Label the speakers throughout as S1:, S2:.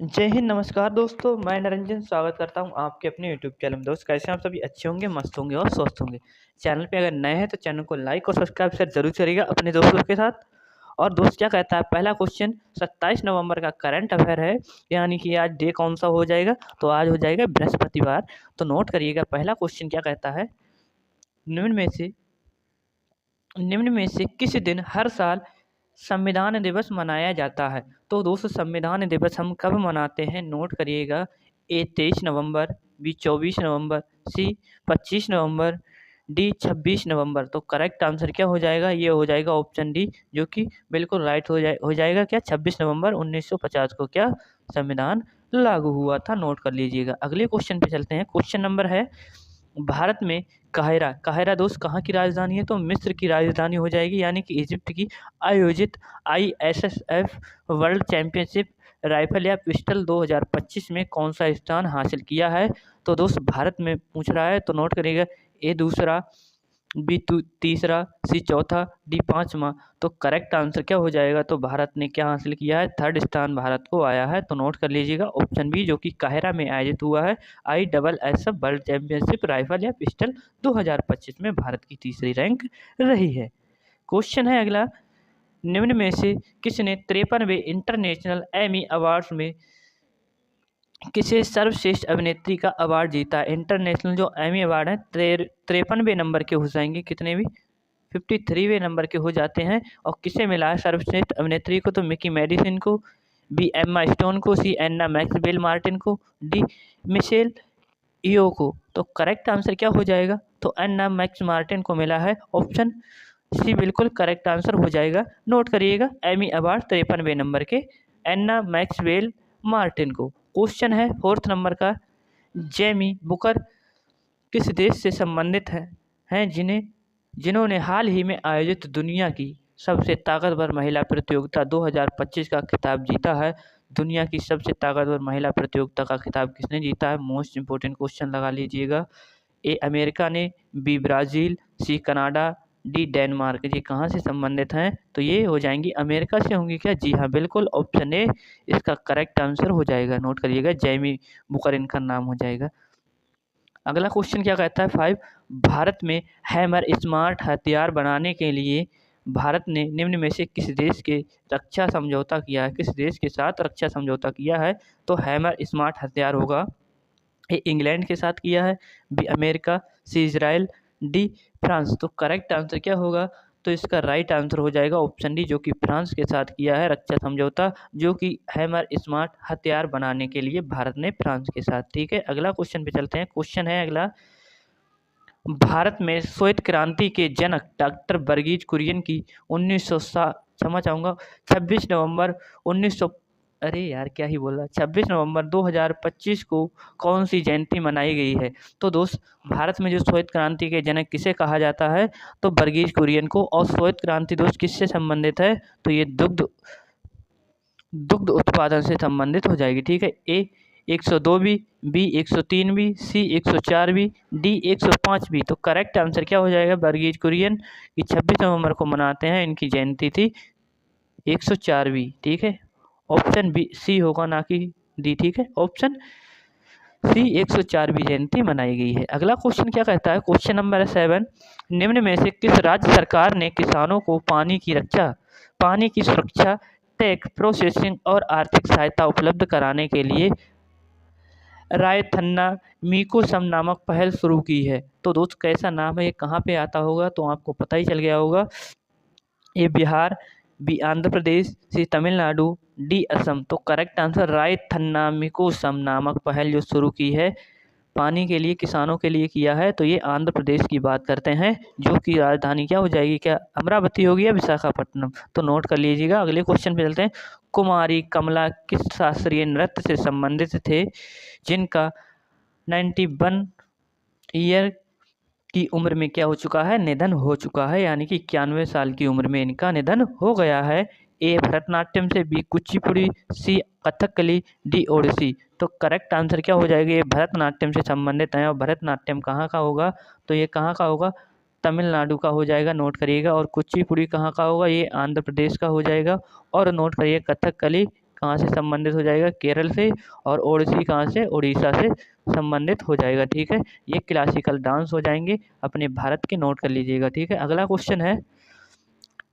S1: जय हिंद, नमस्कार दोस्तों। मैं निरंजन स्वागत करता हूं आपके अपने यूट्यूब चैनल में। दोस्त, कैसे हैं आप सभी? अच्छे होंगे, मस्त होंगे और स्वस्थ होंगे। चैनल पे अगर नए हैं तो चैनल को लाइक और सब्सक्राइब शेयर जरूर करिएगा अपने दोस्तों के साथ। और दोस्त, क्या कहता है पहला क्वेश्चन? 27 नवंबर का करंट अफेयर है, यानी कि आज डे कौन सा हो जाएगा? तो आज हो जाएगा बृहस्पतिवार। तो नोट करिएगा, पहला क्वेश्चन क्या कहता है? निम्न में से निम्न में से किस दिन हर साल संविधान दिवस मनाया जाता है? तो दोस्तों, संविधान दिवस हम कब मनाते हैं? नोट करिएगा। ए 23 नवंबर, बी 24 नवंबर, सी 25 नवंबर, डी 26 नवंबर। तो करेक्ट आंसर क्या हो जाएगा? ये हो जाएगा ऑप्शन डी, जो कि बिल्कुल राइट हो जाएगा। क्या 26 नवंबर 1950 को क्या संविधान लागू हुआ था? नोट कर लीजिएगा। अगले क्वेश्चन पे चलते हैं। क्वेश्चन नंबर है, भारत में काहिरा काहिरा दोस्त कहाँ की राजधानी है? तो मिस्र की राजधानी हो जाएगी, यानी कि इजिप्ट की। आयोजित ISSF वर्ल्ड चैंपियनशिप राइफल या पिस्टल 2025 में कौन सा स्थान हासिल किया है? तो दोस्त, भारत में पूछ रहा है, तो नोट करिएगा। ए दूसरा, बी तीसरा, सी चौथा, डी पांचवा। तो करेक्ट आंसर क्या हो जाएगा? तो भारत ने क्या हासिल किया है? थर्ड स्थान भारत को आया है। तो नोट कर लीजिएगा ऑप्शन बी, जो कि काहिरा में आयोजित हुआ है। ISSF वर्ल्ड चैंपियनशिप राइफल या पिस्टल 2025 में भारत की तीसरी रैंक रही है। क्वेश्चन है अगला, निम्न में से किसने 53वें इंटरनेशनल एमी अवार्ड्स में किसे सर्वश्रेष्ठ अभिनेत्री का अवार्ड जीता? इंटरनेशनल जो एमी अवार्ड है 53वें नंबर के हो जाएंगे, कितने भी 53वें नंबर के हो जाते हैं। और किसे मिला है सर्वश्रेष्ठ अभिनेत्री को? तो मिकी मेडिसन को, बी एम्मा स्टोन को, सी एन्ना मैक्सवेल मार्टिन को, डी मिशेल ईओ को। तो करेक्ट आंसर क्या हो जाएगा? तो एन्ना मैक्स मार्टिन को मिला है। ऑप्शन सी बिल्कुल करेक्ट आंसर हो जाएगा। नोट करिएगा, एमी अवार्ड 53वें नंबर के एन्ना मैक्सवेल मार्टिन को। क्वेश्चन है फोर्थ नंबर का, जेमी बुकर किस देश से संबंधित हैं जिन्होंने हाल ही में आयोजित दुनिया की सबसे ताकतवर महिला प्रतियोगिता 2025 का खिताब जीता है? दुनिया की सबसे ताकतवर महिला प्रतियोगिता का खिताब किसने जीता है? मोस्ट इंपोर्टेंट क्वेश्चन लगा लीजिएगा। ए अमेरिका ने, B Brazil, C Canada, D Denmark. ये कहाँ से संबंधित हैं? तो ये हो जाएंगी अमेरिका से होंगी क्या? जी हाँ, बिल्कुल ऑप्शन ए इसका करेक्ट आंसर हो जाएगा। नोट करिएगा, जेमी बुकर इनका नाम हो जाएगा। अगला क्वेश्चन क्या कहता है? 5, भारत में हैमर स्मार्ट हथियार बनाने के लिए भारत ने निम्न में से किस देश के रक्षा समझौता किया है? किस देश के साथ रक्षा समझौता किया है? तो हैमर स्मार्ट हथियार होगा। ए इंग्लैंड के साथ किया है, B America, C Israel, D France. तो करेक्ट आंसर क्या होगा? तो इसका राइट आंसर हो जाएगा ऑप्शन डी, जो कि फ्रांस के साथ किया है रक्षा समझौता, जो कि हैमर स्मार्ट हथियार बनाने के लिए भारत ने फ्रांस के साथ। ठीक है, अगला क्वेश्चन पे चलते हैं। क्वेश्चन है अगला, भारत में श्वेत क्रांति के जनक डॉक्टर वर्गीज कुरियन की 1907 क्षमा चाहूँगा 26 नवंबर 1900 अरे यार क्या ही बोला 26 नवंबर 2025 को कौन सी जयंती मनाई गई है? तो दोस्त, भारत में जो श्वेत क्रांति के जनक किसे कहा जाता है? तो वर्गीज कुरियन को। और श्वेत क्रांति दोस्त किससे संबंधित है? तो ये दुग्ध दुग्ध उत्पादन से संबंधित हो जाएगी। ठीक है, ए 102 बी 103 सी 104 डी 105 तो करेक्ट आंसर क्या हो जाएगा? वर्गीज कुरियन की 26 नवंबर को मनाते हैं, इनकी जयंती थी 104। ठीक है, ऑप्शन बी सी होगा, ना कि डी। ठीक है, ऑप्शन सी 104वीं जयंती मनाई गई है। अगला क्वेश्चन क्या कहता है? क्वेश्चन नंबर 7, निम्न में से किस राज्य सरकार ने किसानों को पानी की सुरक्षा, टेक प्रोसेसिंग और आर्थिक सहायता उपलब्ध कराने के लिए रायथन्ना मीकोसम नामक पहल शुरू की है? तो दोस्त, कैसा नाम है, ये कहाँ पे आता होगा? तो आपको पता ही चल गया होगा। ए बिहार, बी आंध्र प्रदेश, सी तमिलनाडु, डी असम। तो करेक्ट आंसर रायथन्ना मीकोसम नामक पहल जो शुरू की है पानी के लिए, किसानों के लिए किया है, तो ये आंध्र प्रदेश की बात करते हैं, जो कि राजधानी क्या हो जाएगी? क्या अमरावती होगी या विशाखापट्टनम? तो नोट कर लीजिएगा। अगले क्वेश्चन पे चलते हैं। कुमारी कमला किस शास्त्रीय नृत्य से संबंधित थे जिनका 91 ईयर की उम्र में क्या हो चुका है? निधन हो चुका है, यानी कि 91 साल की उम्र में इनका निधन हो गया है। ए भरतनाट्यम से, बी कुचिपुड़ी, सी कथकली, डी ओडिसी। तो करेक्ट आंसर क्या हो जाएगा? ये भरतनाट्यम से संबंधित है। और भरतनाट्यम कहाँ का होगा? तो ये कहाँ का होगा? तमिलनाडु का हो जाएगा। नोट करिएगा। और कुचिपुड़ी कहाँ का होगा? ये आंध्र प्रदेश का हो जाएगा। और नोट करिए कथकली कहाँ से संबंधित हो जाएगा, केरल से, और ओडिसी कहाँ से, उड़ीसा से संबंधित हो जाएगा। ठीक है, ये क्लासिकल डांस हो जाएंगे, अपने भारत के नोट कर लीजिएगा। ठीक है, अगला क्वेश्चन है,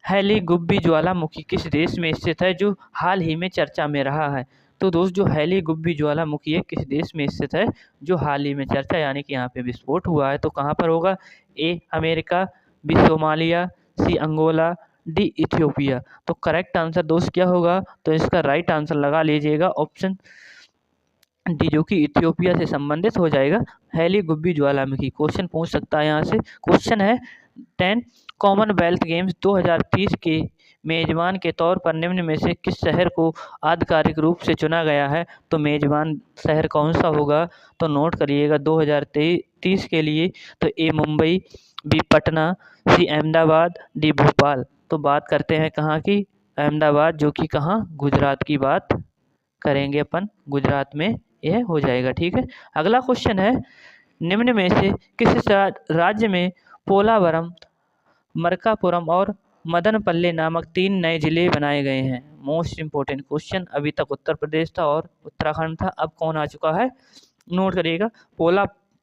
S1: हैली गुब्बी ज्वालामुखी किस देश में स्थित है जो हाल ही में चर्चा में रहा है। तो दोस्त जो हैली गुब्बी ज्वालामुखी है किस देश में स्थित है जो हाल ही में चर्चा यानी कि यहाँ पे विस्फोट हुआ है, तो कहाँ पर होगा, A America, B Somalia, C Angola, D Ethiopia. तो करेक्ट आंसर दोस्त क्या होगा, तो इसका राइट आंसर लगा लीजिएगा ऑप्शन डी जो कि इथियोपिया से संबंधित हो जाएगा। हैली गुब्बी ज्वालामुखी क्वेश्चन पूछ सकता है यहाँ से। क्वेश्चन है 10 कॉमनवेल्थ गेम्स 2030 के मेजबान के तौर पर निम्न में से किस शहर को आधिकारिक रूप से चुना गया है। तो मेजबान शहर कौन सा होगा, तो नोट करिएगा 2030 के लिए, तो ए मुंबई, बी पटना, सी अहमदाबाद, डी भोपाल। तो बात करते हैं कहाँ की, अहमदाबाद, जो कि कहाँ, गुजरात की बात करेंगे अपन, गुजरात में यह हो जाएगा। ठीक है, अगला क्वेश्चन है, निम्न में से किस राज्य में पोलावरम, मरकापुरम और मदनपल्ले नामक 3 नए जिले बनाए गए हैं। मोस्ट इंपोर्टेंट क्वेश्चन, अभी तक उत्तर प्रदेश था और उत्तराखंड था, अब कौन आ चुका है, नोट करिएगा,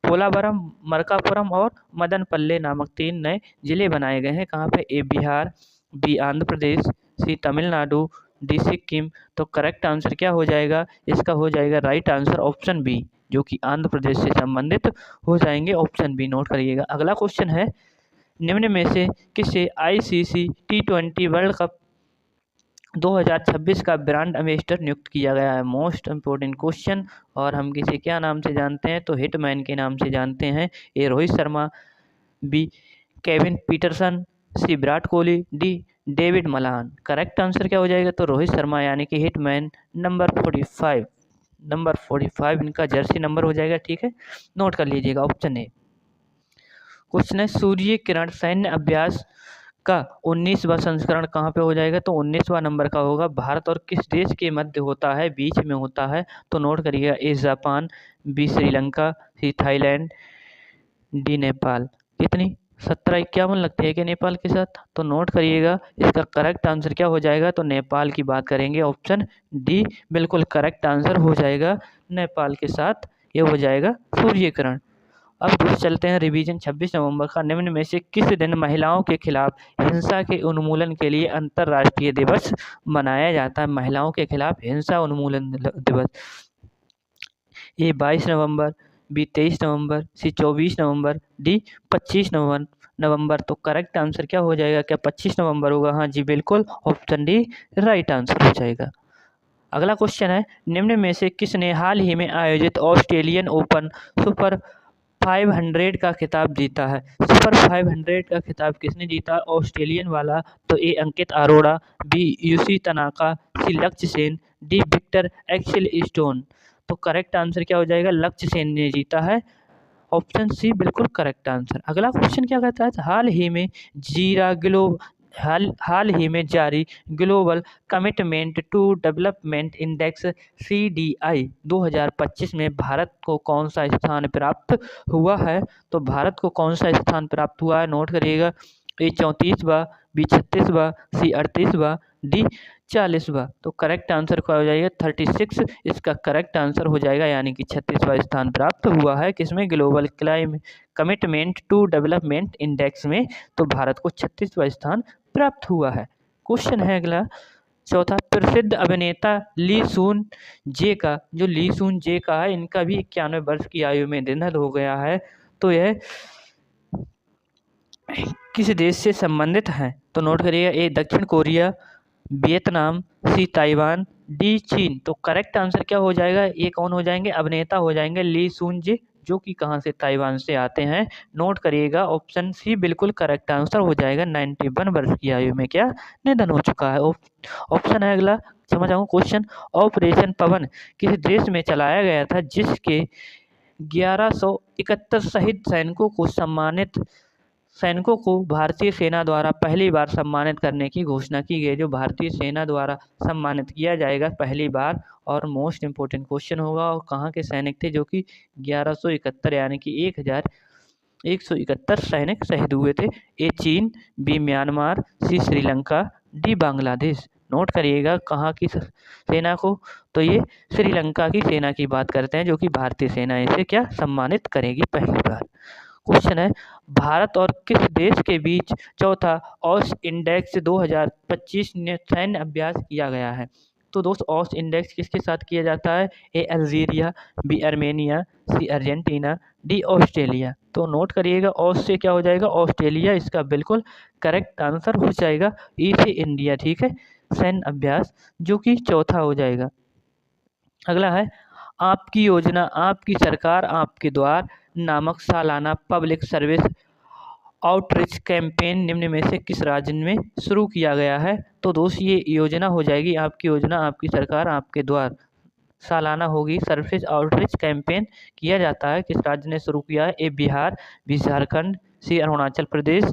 S1: पोलावरम, मरकापुरम और मदनपल्ले नामक 3 नए जिले बनाए गए हैं। कहाँ पे, ए बिहार, बी आंध्र प्रदेश, सी तमिलनाडु, डी सिक्किम। तो करेक्ट आंसर क्या हो जाएगा, इसका हो जाएगा राइट आंसर ऑप्शन बी, जो कि आंध्र प्रदेश से संबंधित हो जाएंगे, ऑप्शन बी नोट करिएगा। अगला क्वेश्चन है, निम्न में से किसे आईसीसी T20 वर्ल्ड कप 2026 का ब्रांड एम्बेसडर नियुक्त किया गया है। मोस्ट इंपोर्टेंट क्वेश्चन, और हम किसे क्या नाम से जानते हैं, तो हिटमैन के नाम से जानते हैं। A Rohit Sharma, B Kevin Pietersen, C Virat Kohli, D David Malan. Correct answer क्या हो जाएगा, तो रोहित शर्मा यानी कि हिटमैन नंबर 45 इनका जर्सी नंबर हो जाएगा। ठीक है, नोट कर लीजिएगा ऑप्शन ए। क्वेश्चन है, सूर्य किरण सैन्य अभ्यास का 19वां संस्करण कहाँ पे हो जाएगा, तो 19वां नंबर का होगा। भारत और किस देश के मध्य होता है, बीच में होता है, तो नोट करिएगा, A Japan, B Sri Lanka, C Thailand, D Nepal. कितनी 1751 लगती है कि नेपाल के साथ, तो नोट करिएगा, इसका करेक्ट आंसर क्या हो जाएगा, तो नेपाल की बात करेंगे, ऑप्शन डी बिल्कुल करेक्ट आंसर हो जाएगा, नेपाल के साथ ये हो जाएगा सूर्य किरण। अब दोस्त चलते हैं रिवीजन 26 नवंबर का, निम्न में से किस दिन महिलाओं के खिलाफ हिंसा के उन्मूलन के लिए अंतर्राष्ट्रीय दिवस मनाया जाता है। महिलाओं के खिलाफ हिंसा उन्मूलन दिवस, ए 22 नवंबर, बी 23 नवंबर, सी 24 नवंबर, डी 25 नवंबर। तो करेक्ट आंसर क्या हो जाएगा, क्या 25 नवंबर होगा, हाँ जी बिल्कुल, ऑप्शन डी राइट आंसर हो जाएगा। अगला क्वेश्चन है, निम्न में से किसने हाल ही में आयोजित ऑस्ट्रेलियन ओपन सुपर 500 का खिताब जीता है। सुपर 500 का खिताब किसने जीता, ऑस्ट्रेलियन वाला, तो A Ankit Arora, B Yushi Tanaka, C Lakshya Sen, D Viktor Axelsen. तो करेक्ट आंसर क्या हो जाएगा, लक्ष्य सेन ने जीता है, ऑप्शन सी बिल्कुल करेक्ट आंसर। अगला क्वेश्चन क्या कहता है, हाल ही में जारी global commitment to development index CDI 2025 में भारत को कौन सा स्थान प्राप्त हुआ है। तो भारत को कौन सा स्थान प्राप्त हुआ है, नोट करिएगा, ए 34वां, बी 36वां, सी 38वां, डी 40वां। तो करेक्ट आंसर क्या हो जाएगा, 36 इसका करेक्ट आंसर हो जाएगा, यानी कि 36वां स्थान प्राप्त हुआ है किसमें, global commitment to development index में, तो भारत को 36वां स्थान प्राप्त हुआ है। क्वेश्चन है अगला चौथा, प्रसिद्ध अभिनेता ली सून जे का, जो ली सून जे का है, इनका भी 91 वर्ष की आयु में निधन हो गया है। तो यह किस देश से संबंधित है, तो नोट करिएगा, ए दक्षिण कोरिया, वियतनाम, सी ताइवान, डी चीन। तो करेक्ट आंसर क्या हो जाएगा, ये कौन हो जाएंगे, अभिनेता हो जाएंगे ली सून जे, जो कि कहाँ से, ताइवान से आते हैं। नोट करिएगा, ऑप्शन सी बिल्कुल करेक्ट आंसर हो जाएगा, 91 वर्ष की आयु में क्या निधन हो चुका है। ऑप्शन है अगला, समझ आऊँ क्वेश्चन, ऑपरेशन पवन किस देश में चलाया गया था जिसके 1171 शहीद सैनिकों को भारतीय सेना द्वारा पहली बार सम्मानित करने की घोषणा की गई। जो भारतीय सेना द्वारा सम्मानित किया जाएगा पहली बार, और मोस्ट इम्पोर्टेंट क्वेश्चन होगा, और कहाँ के सैनिक थे जो कि 1171 यानी कि 1171 सैनिक शहीद हुए थे। ए चीन, बी म्यांमार, सी श्रीलंका, डी बांग्लादेश। नोट करिएगा कहाँ की सेना को, तो ये श्रीलंका की सेना की बात करते हैं, जो कि भारतीय सेना इसे क्या सम्मानित करेगी पहली बार। क्वेश्चन है, भारत और किस देश के बीच चौथा ऑस इंडेक्स 2025 ने सैन्य अभ्यास किया गया है। तो दोस्त ऑस इंडेक्स किसके साथ किया जाता है? A Algeria, B Armenia, C Argentina, D Australia. तो नोट करिएगा, ऑस से क्या हो जाएगा? ऑस्ट्रेलिया इसका बिल्कुल करेक्ट आंसर हो जाएगा। ई से इंडिया, ठीक है, सैन्य अभ्यास जो कि चौथा हो जाएगा। अगला है, आपकी योजना आपकी सरकार आपके द्वार नामक सालाना पब्लिक सर्विस आउटरीच कैंपेन निम्न में से किस राज्य में शुरू किया गया है। तो दोस्त ये योजना हो जाएगी, आपकी योजना आपकी सरकार आपके द्वार सालाना होगी। सर्विस आउटरीच कैंपेन किया जाता है, किस राज्य ने शुरू किया है? ए बिहार, बी झारखंड, सी अरुणाचल प्रदेश,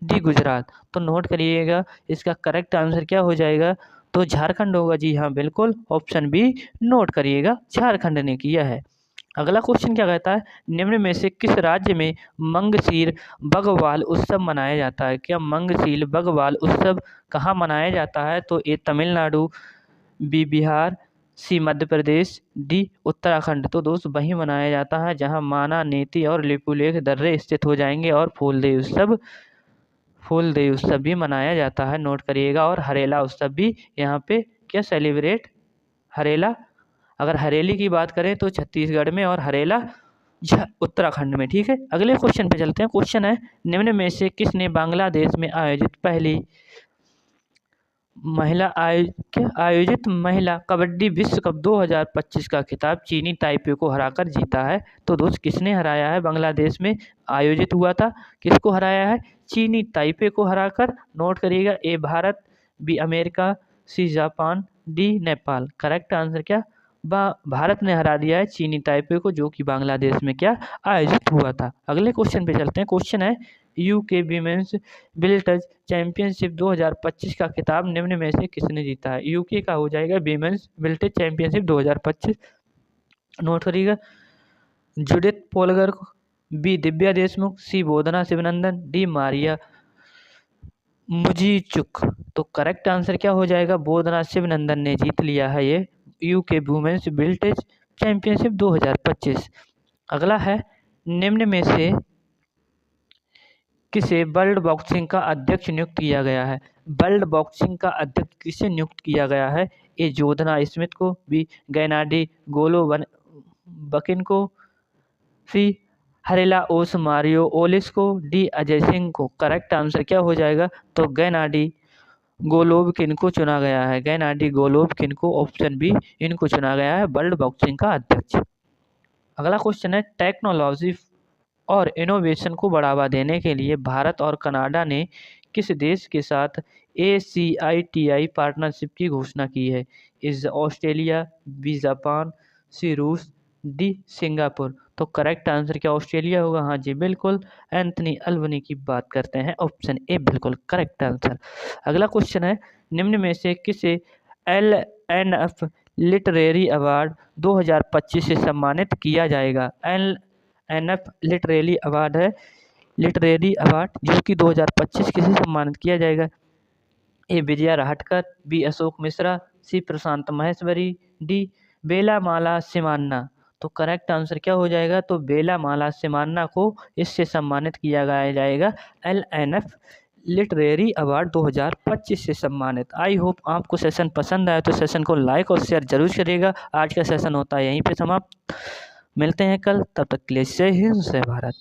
S1: डी गुजरात। तो नोट करिएगा, इसका करेक्ट आंसर क्या हो जाएगा? तो झारखंड होगा। जी हाँ, बिल्कुल, ऑप्शन बी नोट करिएगा, झारखंड ने किया है। अगला क्वेश्चन क्या कहता है, निम्न में से किस राज्य में मंगसीर बगवाल उत्सव मनाया जाता है। क्या मंगसीर बगवाल उत्सव कहाँ मनाया जाता है? तो ए तमिलनाडु, बी बिहार, सी मध्य प्रदेश, डी उत्तराखंड। तो दोस्त वहीं मनाया जाता है जहां माना, नेती और लिपुलेख दर्रे स्थित हो जाएंगे, और फूलदेई उत्सव भी मनाया जाता है। नोट करिएगा, और हरेला उत्सव भी यहाँ पे क्या सेलिब्रेट, हरेला, अगर हरेली की बात करें तो छत्तीसगढ़ में, और हरेला उत्तराखंड में, ठीक है। अगले क्वेश्चन पे चलते हैं। क्वेश्चन है, निम्न में से किसने बांग्लादेश में आयोजित पहली आयोजित महिला कबड्डी विश्व कप 2025 का खिताब चीनी ताइपे को हराकर जीता है। तो दोस्त किसने हराया है? बांग्लादेश में आयोजित हुआ था, किसको हराया है? चीनी ताइपे को हराकर। नोट करिएगा, A Bharat, B America, C Japan, D Nepal. Correct answer क्या? भारत ने हरा दिया है चीनी ताइपे को, जो कि बांग्लादेश में क्या आयोजित हुआ था। अगले क्वेश्चन पे चलते हैं। क्वेश्चन है, यूके विमेंस बिल्टज चैंपियनशिप 2025 का खिताब निम्न में से किसने जीता है? यूके का हो जाएगा विमेंस बिल्टज चैंपियनशिप 2025। नोट करिएगा, Judith Polgar, B Divya Deshmukh, सी बोधना शिवनंदन, डी मारिया मुजीचुक। तो करेक्ट आंसर क्या हो जाएगा? बोधना शिवनंदन ने जीत लिया है ये यूके वुमेन्स बिल्टेज चैंपियनशिप 2025। अगला है, निम्न में से किसे वर्ल्ड बॉक्सिंग का अध्यक्ष नियुक्त किया गया है? वर्ल्ड बॉक्सिंग का अध्यक्ष किसे नियुक्त किया गया है? ए जोधना स्मिथ को, बी गैनाडी गोलोबकिन को, सी हरेला ओस मारियो ओलिस को, डी अजय सिंह को। करेक्ट आंसर क्या हो जाएगा? तो गैनाडी गोलोबकिन को चुना गया है। गैनाडी गोलोबकिन को, ऑप्शन बी, इनको चुना गया है वर्ल्ड बॉक्सिंग का अध्यक्ष। अगला क्वेश्चन है, टेक्नोलॉजी और इनोवेशन को बढ़ावा देने के लिए भारत और कनाडा ने किस देश के साथ ACITI पार्टनरशिप की घोषणा की है? इज ऑस्ट्रेलिया, बी जापान, सी रूस, डी सिंगापुर। तो करेक्ट आंसर क्या ऑस्ट्रेलिया होगा? हाँ जी, बिल्कुल, एंथनी अल्बनी की बात करते हैं, ऑप्शन ए बिल्कुल करेक्ट आंसर। अगला क्वेश्चन है, निम्न में से किसे LNF लिटरेरी अवार्ड 2025 से सम्मानित किया जाएगा? LNF लिटरेरी अवार्ड है, लिटरेरी अवार्ड जो कि 2025 किसे सम्मानित किया जाएगा? ए विजया राहटकर, बी अशोक मिश्रा, सी प्रशांत महेश्वरी, डी बेला माला सिमान्ना। तो करेक्ट आंसर क्या हो जाएगा? तो बेला माला सिमान्ना को इससे सम्मानित किया जाएगा LNF लिटरेरी अवार्ड 2025 से सम्मानित। आई होप आपको सेशन पसंद आया तो सेशन को लाइक और शेयर जरूर करिएगा। आज का सेशन होता है यहीं पे समाप्त, मिलते हैं कल, तब तक के लिए जय हिंद जय भारत।